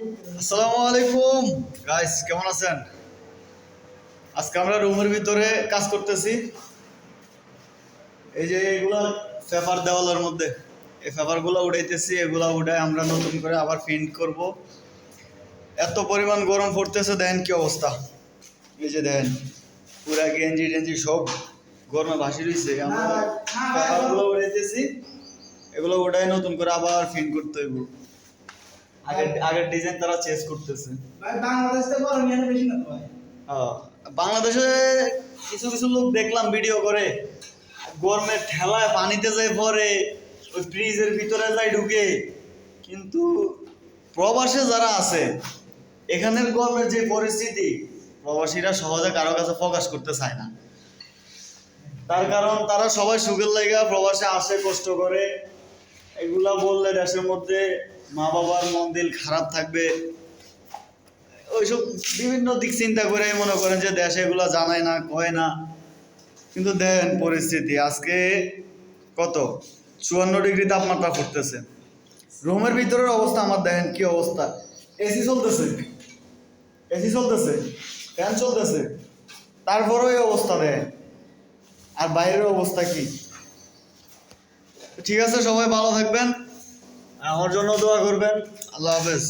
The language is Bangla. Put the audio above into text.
আসসালামু আলাইকুম গাইস, কেমন আছেন? আজকে আমরা রুমের ভিতরে কাজ করতেছি। এই যে এগুলা পেপার দেওয়ালের মধ্যে, এই পেপারগুলো উঠাইতেছি। এগুলা উঠায় আমরা নতুন করে আবার প্রিন্ট করব। এত পরিমাণ গরম পড়তেছে, দেখেন কি অবস্থা। এই যে দেখেন, পুরা গেঞ্জি টেঞ্জি সব গরমে ভাসি রয়েছে। আমরা পেপারগুলো উঠাইতেছি, এগুলো উঠায় নতুন করে আবার প্রিন্ট করতে হইব। আগের ডিজাইন তারা চেঞ্জ করতেছে। বাংলাদেশে কিছু কিছু লোক দেখলাম ভিডিও করে, গরমের ঠেলায় পানিতে যায় পরে, ওই ফ্রিজের ভিতরে যায় ঢুকে। কিন্তু প্রবাসে যারা আছে, এখানের গরমের যে পরিস্থিতি, প্রবাসীরা সহজে কারো কাছে প্রকাশ করতে চায় না। তার কারণ তারা সবাই সুখের লাইগা প্রবাসে আসে, কষ্ট করে। এগুলা বললে দেশের মধ্যে মা বাবার মন দিল খারাপ থাকবে, ওইসব বিভিন্ন দিক চিন্তা করে মনে করেন যে দেশে এগুলো জানায় না, কয় না। কিন্তু দেন পরিস্থিতি আজকে কত 54 ডিগ্রি তাপমাত্রা পড়তেছে। রুমের ভিতরের অবস্থা আমার দেখেন কি অবস্থা। এসি চলতেছে, এসি চলতেছে, ফ্যান চলতেছে, তারপরেও এই অবস্থা দেন। আর বাইরের অবস্থা কি? ঠিক আছে, সবাই ভালো থাকবেন, আমার জন্য দোয়া করবেন। আল্লাহ হাফেজ।